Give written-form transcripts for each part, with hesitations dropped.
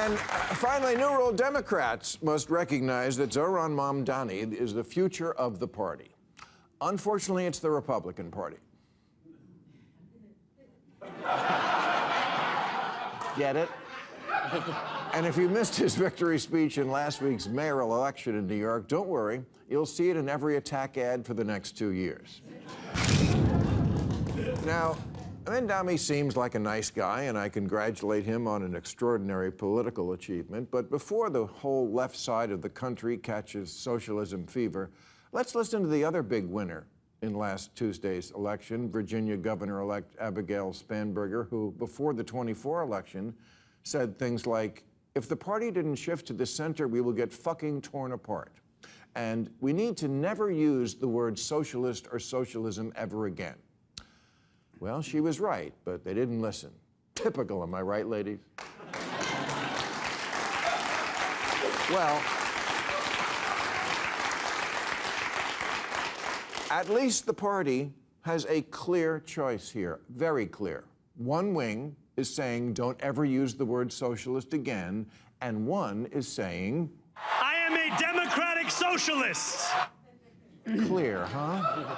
And finally, New World Democrats must recognize that Zohran Mamdani is the future of the party. Unfortunately, it's the Republican Party. Get it? And if you missed his victory speech in last week's mayoral election in New York, don't worry. You'll see it in every attack ad for the next 2 years. Now, Mamdani seems like a nice guy, and I congratulate him on an extraordinary political achievement. But before the whole left side of the country catches socialism fever, let's listen to the other big winner in last Tuesday's election, Virginia Governor-elect Abigail Spanberger, who, before the '24 election, said things like, if the party didn't shift to the center, we will get fucking torn apart. And we need to never use the word socialist or socialism ever again. Well, she was right, but they didn't listen. Typical, am I right, ladies? Well, at least the party has a clear choice here, very clear. One wing is saying don't ever use the word socialist again, and one is saying, I am a democratic socialist. Clear, huh?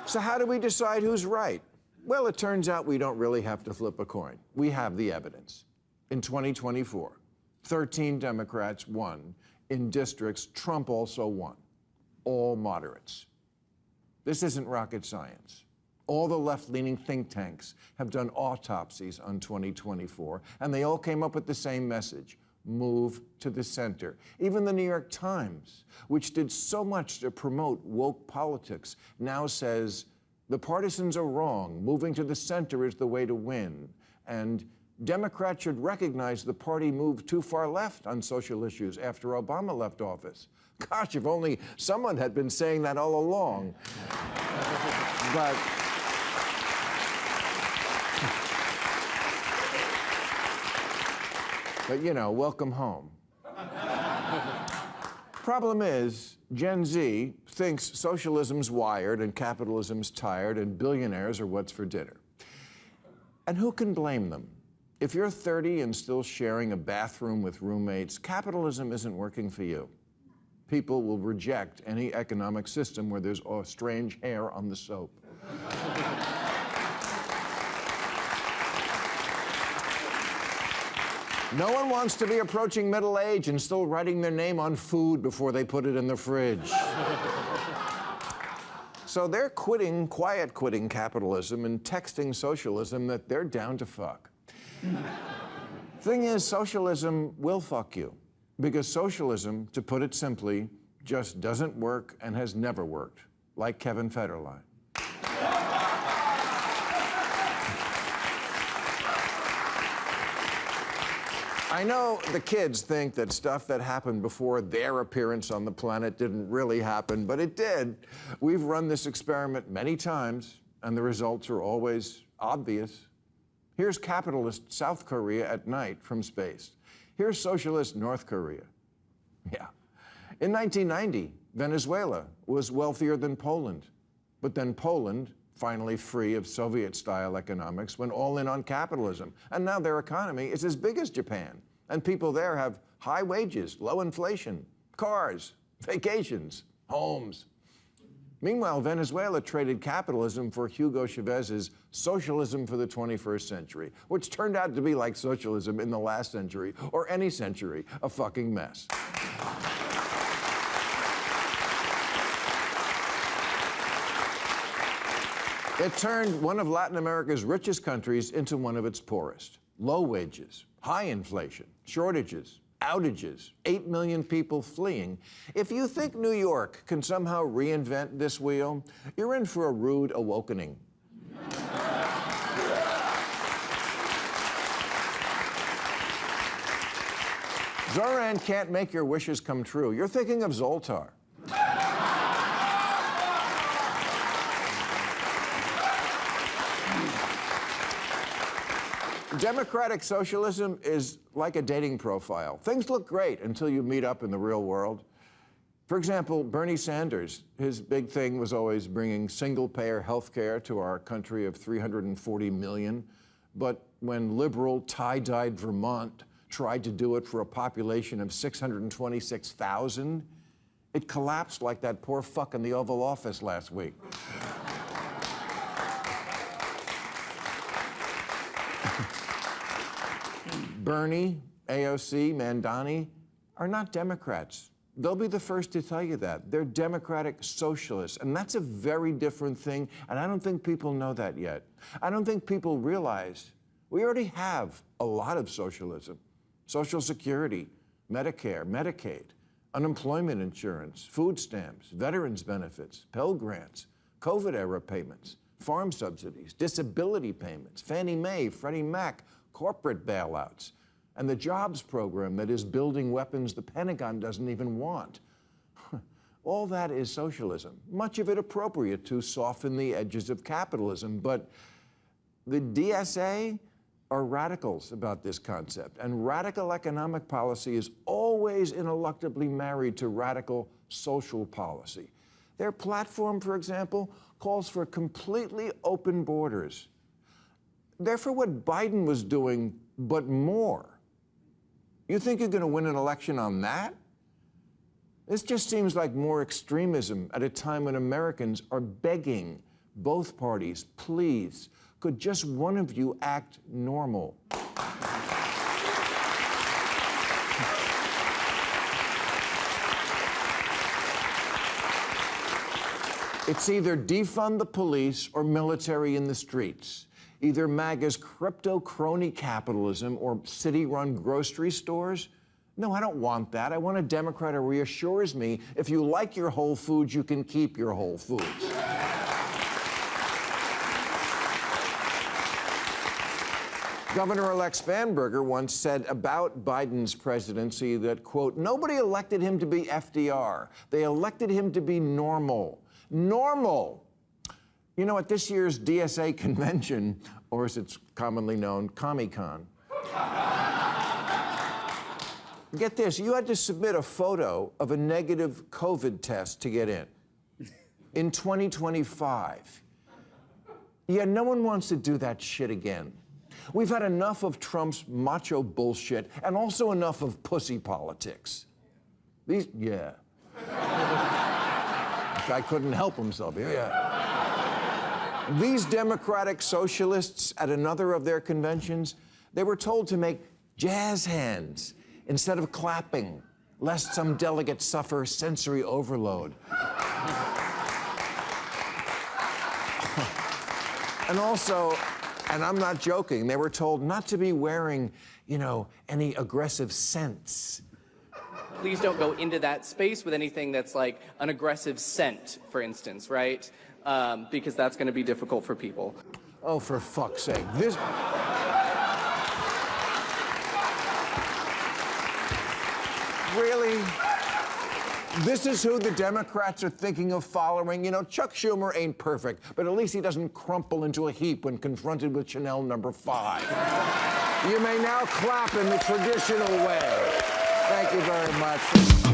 So how do we decide who's right? Well, it turns out we don't really have to flip a coin. We have the evidence. In 2024, 13 Democrats won in districts Trump also won, all moderates. This isn't rocket science. All the left-leaning think tanks have done autopsies on 2024, and they all came up with the same message: move to the center. Even the New York Times, which did so much to promote woke politics, now says the partisans are wrong. Moving to the center is the way to win. And Democrats should recognize the party moved too far left on social issues after Obama left office. Gosh, if only someone had been saying that all along. But you know, welcome home. Problem is, Gen Z thinks socialism's wired and capitalism's tired and billionaires are what's for dinner. And who can blame them? If you're 30 and still sharing a bathroom with roommates, capitalism isn't working for you. People will reject any economic system where there's a strange hair on the soap. No one wants to be approaching middle age and still writing their name on food before they put it in the fridge. So they're quiet quitting capitalism and texting socialism that they're down to fuck. Thing is, socialism will fuck you, because socialism, to put it simply, just doesn't work and has never worked, like Kevin Federline. I know the kids think that stuff that happened before their appearance on the planet didn't really happen, but it did. We've run this experiment many times, and the results are always obvious. Here's capitalist South Korea at night from space. Here's socialist North Korea. Yeah. In 1990, Venezuela was wealthier than Poland, but then Poland, finally free of Soviet-style economics, went all in on capitalism. And now their economy is as big as Japan. And people there have high wages, low inflation, cars, vacations, homes. Meanwhile, Venezuela traded capitalism for Hugo Chavez's Socialism for the 21st Century, which turned out to be like socialism in the last century, or any century, a fucking mess. It turned one of Latin America's richest countries into one of its poorest. Low wages, high inflation, shortages, outages, 8 million people fleeing. If you think New York can somehow reinvent this wheel, you're in for a rude awakening. Zoran can't make your wishes come true. You're thinking of Zoltar. Democratic socialism is like a dating profile. Things look great until you meet up in the real world. For example, Bernie Sanders, his big thing was always bringing single-payer health care to our country of 340 million. But when liberal, tie-dyed Vermont tried to do it for a population of 626,000. It collapsed like that poor fuck in the Oval Office last week. Bernie, AOC, Mandani are not Democrats. They'll be the first to tell you that. They're democratic socialists, and that's a very different thing, and I don't think people know that yet. I don't think people realize we already have a lot of socialism. Social Security, Medicare, Medicaid, unemployment insurance, food stamps, veterans benefits, Pell Grants, COVID-era payments, farm subsidies, disability payments, Fannie Mae, Freddie Mac, corporate bailouts, and the jobs program that is building weapons the Pentagon doesn't even want. All that is socialism, much of it appropriate to soften the edges of capitalism. But the DSA are radicals about this concept, and radical economic policy is always ineluctably married to radical social policy. Their platform, for example, calls for completely open borders. They're for what Biden was doing, but more. You think you're going to win an election on that? This just seems like more extremism at a time when Americans are begging both parties, please, could just one of you act normal? It's either defund the police or military in the streets. Either MAGA's crypto crony capitalism or city-run grocery stores. No, I don't want that. I want a Democrat who reassures me if you like your Whole Foods, you can keep your Whole Foods. Governor-elect Spanberger once said about Biden's presidency that, quote, nobody elected him to be FDR. They elected him to be normal. Normal! You know, at this year's DSA convention, or as it's commonly known, Comic-Con, get this, you had to submit a photo of a negative COVID test to get in 2025. Yeah, no one wants to do that shit again. We've had enough of Trump's macho bullshit and also enough of pussy politics. Yeah. Guy couldn't help himself. Yeah. These democratic socialists at another of their conventions, they were told to make jazz hands instead of clapping, lest some delegates suffer sensory overload. And also, and I'm not joking, they were told not to be wearing, you know, any aggressive scents. Please don't go into that space with anything that's like an aggressive scent, for instance, right? Because that's going to be difficult for people. Oh, for fuck's sake. This... Really? This is who the Democrats are thinking of following? You know, Chuck Schumer ain't perfect, but at least he doesn't crumple into a heap when confronted with Chanel No. 5. You may now clap in the traditional way. Thank you very much.